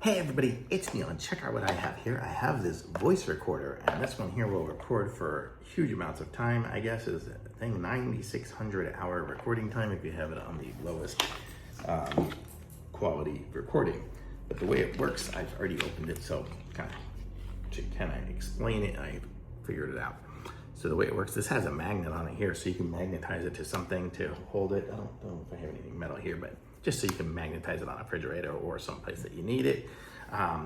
Hey everybody, it's Neil, and check out what I have here. I have this voice recorder, and this one here will record for huge amounts of time. I guess is a thing 9,600 hour recording time if you have it on the lowest quality recording. But the way it works, I've already opened it, so to kind of explain it, I figured it out. So the way it works, this has a magnet on it here, so you can magnetize it to something to hold it. I don't know if I have anything metal here, but just so you can magnetize it on a refrigerator or someplace that you need it.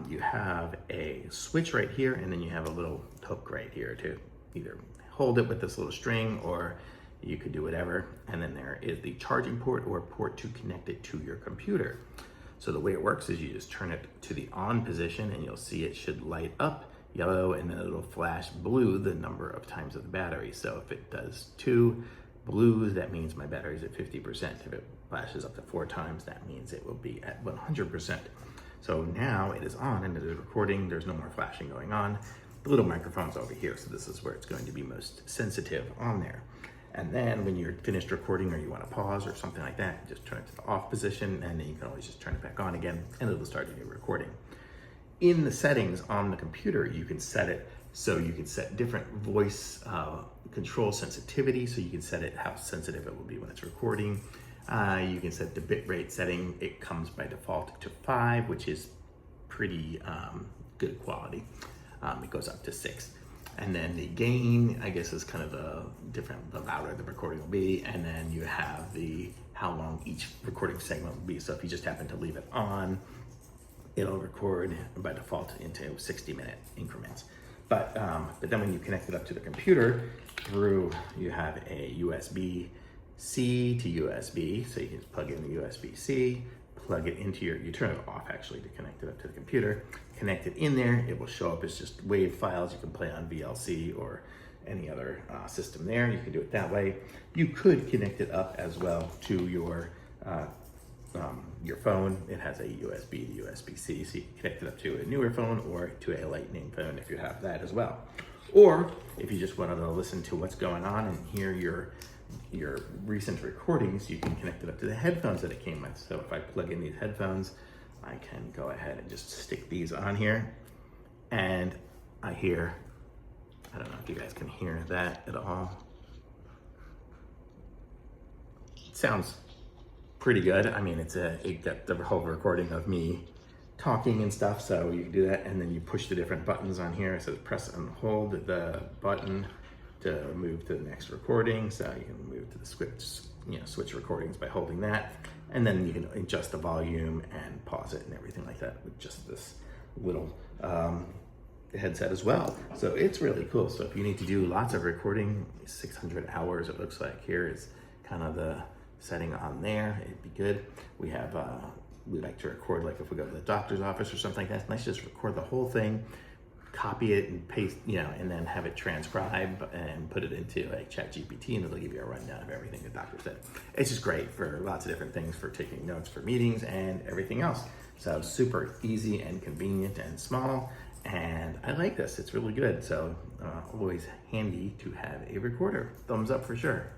You have a switch right here, and then you have a little hook right here to either hold it with this little string, or you could do whatever. And then there is the charging port or port to connect it to your computer. So the way it works is you just turn it to the on position, and you'll see it should light up yellow, and then it'll flash blue the number of times of the battery. So if it does 2 blues, that means my battery's at 50%. If it flashes up to 4 times, that means it will be at 100%. So now it is on and it is recording. There's no more flashing going on. The little microphone's over here, so this is where it's going to be most sensitive on there. And then when you're finished recording or you want to pause or something like that, just turn it to the off position, and then you can always just turn it back on again, and it'll start a new recording. In the settings on the computer, you can set it so you can set different voice control sensitivity, so you can set it how sensitive it will be when it's recording. You can set the bitrate setting. It comes by default to 5, which is pretty good quality. It goes up to 6. And then the gain, I guess, is kind of the louder the recording will be. And then you have how long each recording segment will be. So if you just happen to leave it on, it'll record by default into 60-minute increments. But then when you connect it up to the computer you have a USB-C to USB, so you can just plug in the USB-C, plug it into you turn it off actually to connect it up to the computer, connect it in there, it will show up as just WAV files. You can play on VLC or any other system there. You can do it that way. You could connect it up as well to your phone. It has a USB to USB-C, so you can connect it up to a newer phone or to a lightning phone if you have that as well. Or if you just wanted to listen to what's going on and hear your recent recordings, you can connect it up to the headphones that it came with. So if I plug in these headphones, I can go ahead and just stick these on here, and I don't know if you guys can hear that at all. It sounds pretty good. I mean, it got the whole recording of me talking and stuff, so you can do that, and then you push the different buttons on here. It says press and hold the button to move to the next recording, so you can move to the switch recordings by holding that, and then you can adjust the volume and pause it and everything like that with just this little headset as well. So it's really cool. So if you need to do lots of recording, 600 hours it looks like here is kind of the setting on there. It'd be good. We like to record, like if we go to the doctor's office or something like that, it's nice to just record the whole thing, copy it and paste, and then have it transcribe and put it into like ChatGPT, and it'll give you a rundown of everything the doctor said. It's just great for lots of different things, for taking notes for meetings and everything else. So super easy and convenient and small, and I like this. It's really good. So always handy to have a recorder. Thumbs up for sure.